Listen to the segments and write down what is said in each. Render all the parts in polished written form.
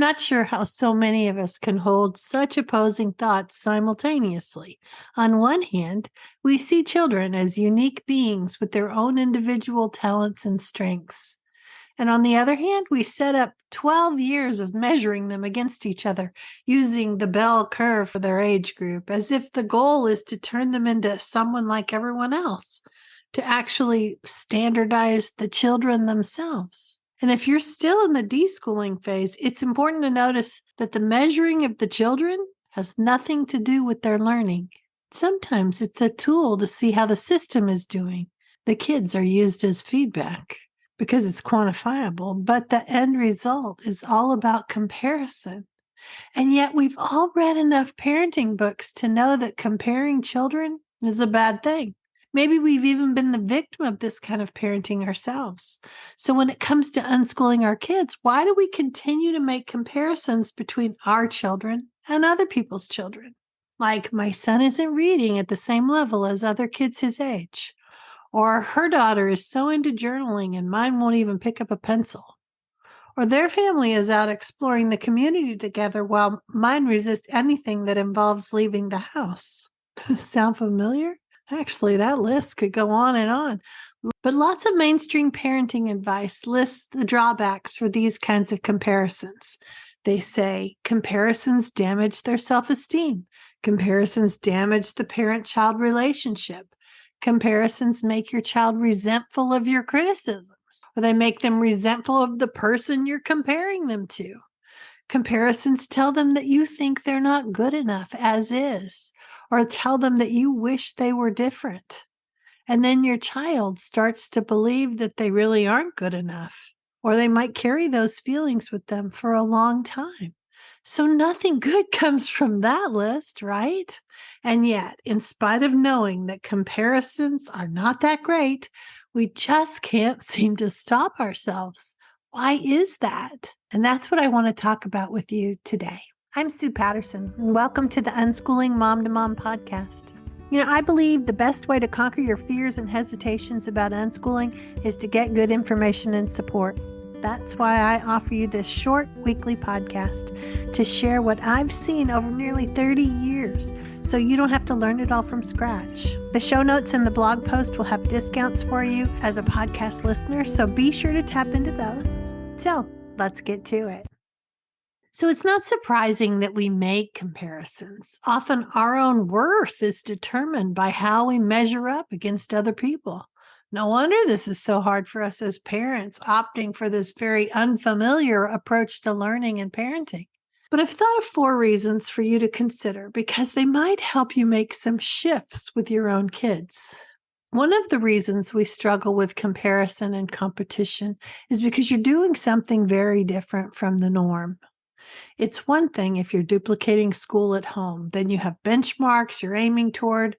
not sure how so many of us can hold such opposing thoughts simultaneously. On one hand, we see children as unique beings with their own individual talents and strengths. And on the other hand, we set up 12 years of measuring them against each other using the bell curve for their age group, as if the goal is to turn them into someone like everyone else, to actually standardize the children themselves. And if you're still in the deschooling phase, it's important to notice that the measuring of the children has nothing to do with their learning. Sometimes it's a tool to see how the system is doing. The kids are used as feedback because it's quantifiable, but the end result is all about comparison. And yet we've all read enough parenting books to know that comparing children is a bad thing. Maybe we've even been the victim of this kind of parenting ourselves. So when it comes to unschooling our kids, why do we continue to make comparisons between our children and other people's children? Like, my son isn't reading at the same level as other kids his age. Or her daughter is so into journaling and mine won't even pick up a pencil. Or their family is out exploring the community together while mine resists anything that involves leaving the house. Sound familiar? Actually, that list could go on and on. But lots of mainstream parenting advice lists the drawbacks for these kinds of comparisons. They say comparisons damage their self-esteem. Comparisons damage the parent-child relationship. Comparisons make your child resentful of your criticisms, or they make them resentful of the person you're comparing them to. Comparisons tell them that you think they're not good enough as is, or tell them that you wish they were different. And then your child starts to believe that they really aren't good enough, or they might carry those feelings with them for a long time. So nothing good comes from that list, right? And yet, in spite of knowing that comparisons are not that great, we just can't seem to stop ourselves. Why is that? And that's what I want to talk about with you today. I'm Sue Patterson, and welcome to the Unschooling Mom to Mom podcast. I believe the best way to conquer your fears and hesitations about unschooling is to get good information and support. That's why I offer you this short weekly podcast to share what I've seen over nearly 30 years, so you don't have to learn it all from scratch. The show notes and the blog post will have discounts for you as a podcast listener, so be sure to tap into those. So let's get to it. So it's not surprising that we make comparisons. Often our own worth is determined by how we measure up against other people. No wonder this is so hard for us as parents, opting for this very unfamiliar approach to learning and parenting. But I've thought of 4 reasons for you to consider because they might help you make some shifts with your own kids. One of the reasons we struggle with comparison and competition is because you're doing something very different from the norm. It's one thing if you're duplicating school at home, then you have benchmarks you're aiming toward.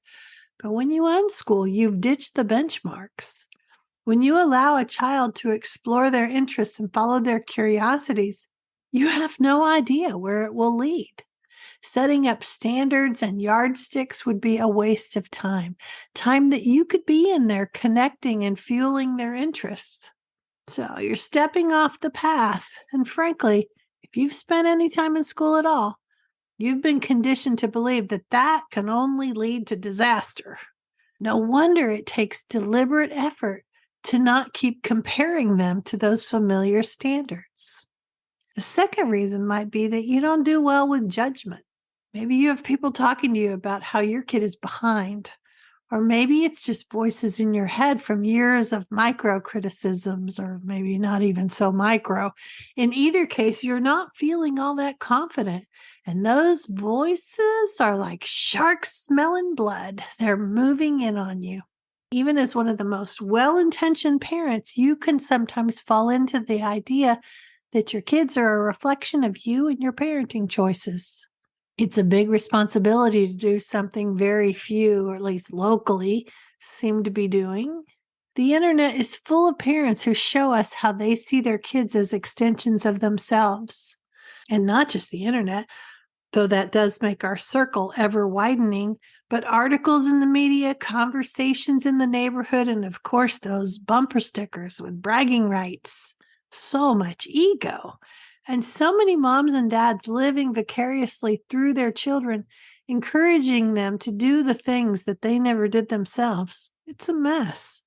But when you unschool, you've ditched the benchmarks. When you allow a child to explore their interests and follow their curiosities, you have no idea where it will lead. Setting up standards and yardsticks would be a waste of time that you could be in there connecting and fueling their interests. So you're stepping off the path. And frankly, if you've spent any time in school at all, you've been conditioned to believe that that can only lead to disaster. No wonder it takes deliberate effort to not keep comparing them to those familiar standards. The second reason might be that you don't do well with judgment. Maybe you have people talking to you about how your kid is behind, or maybe it's just voices in your head from years of micro criticisms, or maybe not even so micro. In either case, you're not feeling all that confident. And those voices are like sharks smelling blood. They're moving in on you. Even as one of the most well-intentioned parents, you can sometimes fall into the idea that your kids are a reflection of you and your parenting choices. It's a big responsibility to do something very few, or at least locally, seem to be doing. The internet is full of parents who show us how they see their kids as extensions of themselves. And not just the internet, though that does make our circle ever widening, but articles in the media, conversations in the neighborhood, and of course those bumper stickers with bragging rights. So much ego. And so many moms and dads living vicariously through their children, encouraging them to do the things that they never did themselves. It's a mess.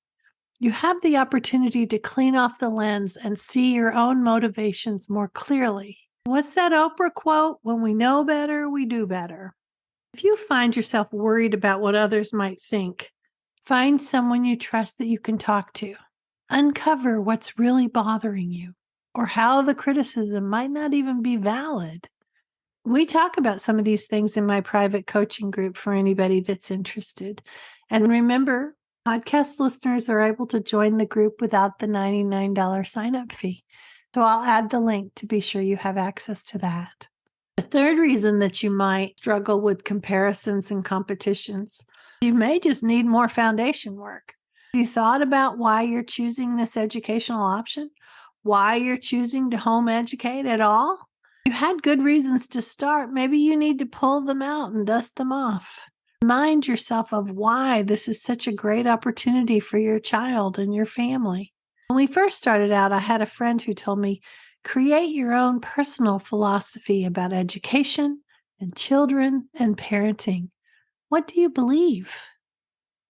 You have the opportunity to clean off the lens and see your own motivations more clearly. What's that Oprah quote? When we know better, we do better. If you find yourself worried about what others might think, find someone you trust that you can talk to. Uncover what's really bothering you or how the criticism might not even be valid. We talk about some of these things in my private coaching group for anybody that's interested. And remember, podcast listeners are able to join the group without the $99 sign-up fee. So I'll add the link to be sure you have access to that. The third reason that you might struggle with comparisons and competitions, you may just need more foundation work. Have you thought about why you're choosing this educational option? Why you're choosing to home educate at all? You had good reasons to start. Maybe you need to pull them out and dust them off. Remind yourself of why this is such a great opportunity for your child and your family. When we first started out, I had a friend who told me, create your own personal philosophy about education and children and parenting. What do you believe?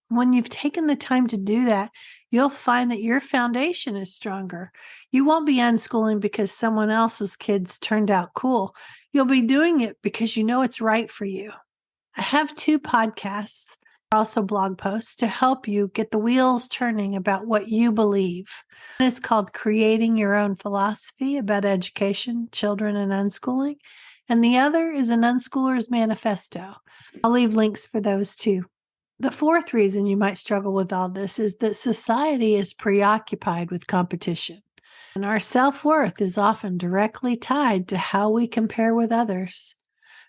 When you've taken the time to do that, you'll find that your foundation is stronger. You won't be unschooling because someone else's kids turned out cool. You'll be doing it because you know it's right for you. I have 2 podcasts, also blog posts, to help you get the wheels turning about what you believe. One is called Creating Your Own Philosophy about Education, Children, and Unschooling. And the other is an Unschooler's Manifesto. I'll leave links for those too. The fourth reason you might struggle with all this is that society is preoccupied with competition, and our self-worth is often directly tied to how we compare with others.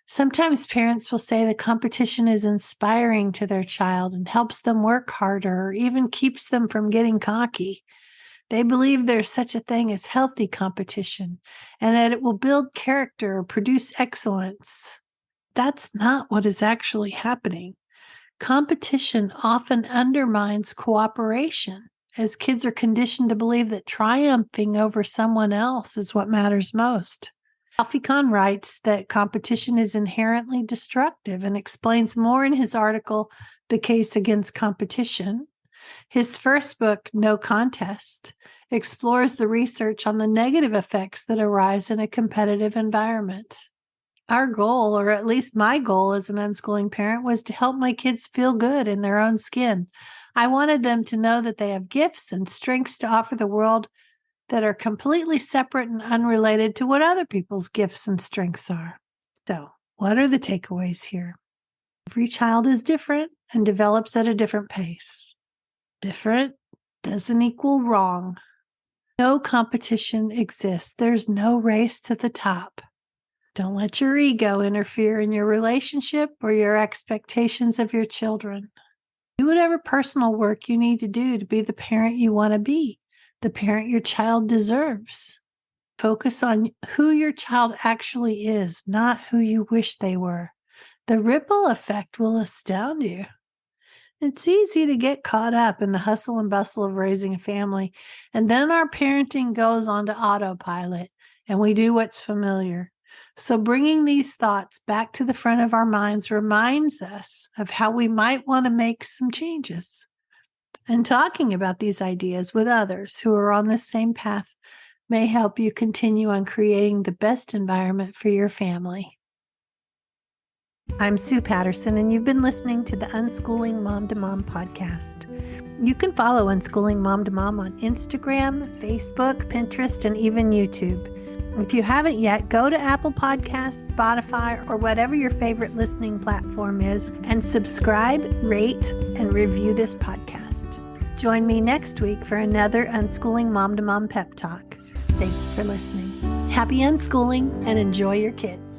Sometimes parents will say the competition is inspiring to their child and helps them work harder or even keeps them from getting cocky. They believe there's such a thing as healthy competition and that it will build character or produce excellence. That's not what is actually happening. Competition often undermines cooperation, as kids are conditioned to believe that triumphing over someone else is what matters most. Alfie Kahn writes that competition is inherently destructive and explains more in his article, The Case Against Competition. His first book, No Contest, explores the research on the negative effects that arise in a competitive environment. Our goal, or at least my goal as an unschooling parent, was to help my kids feel good in their own skin. I wanted them to know that they have gifts and strengths to offer the world that are completely separate and unrelated to what other people's gifts and strengths are. So, what are the takeaways here? Every child is different and develops at a different pace. Different doesn't equal wrong. No competition exists. There's no race to the top. Don't let your ego interfere in your relationship or your expectations of your children. Do whatever personal work you need to do to be the parent you want to be, the parent your child deserves. Focus on who your child actually is, not who you wish they were. The ripple effect will astound you. It's easy to get caught up in the hustle and bustle of raising a family, and then our parenting goes onto autopilot, and we do what's familiar. So bringing these thoughts back to the front of our minds reminds us of how we might want to make some changes. And talking about these ideas with others who are on the same path may help you continue on creating the best environment for your family. I'm Sue Patterson, and you've been listening to the Unschooling Mom to Mom podcast. You can follow Unschooling Mom to Mom on Instagram, Facebook, Pinterest, and even YouTube. If you haven't yet, go to Apple Podcasts, Spotify, or whatever your favorite listening platform is, and subscribe, rate, and review this podcast. Join me next week for another Unschooling Mom to Mom pep talk. Thank you for listening. Happy unschooling and enjoy your kids.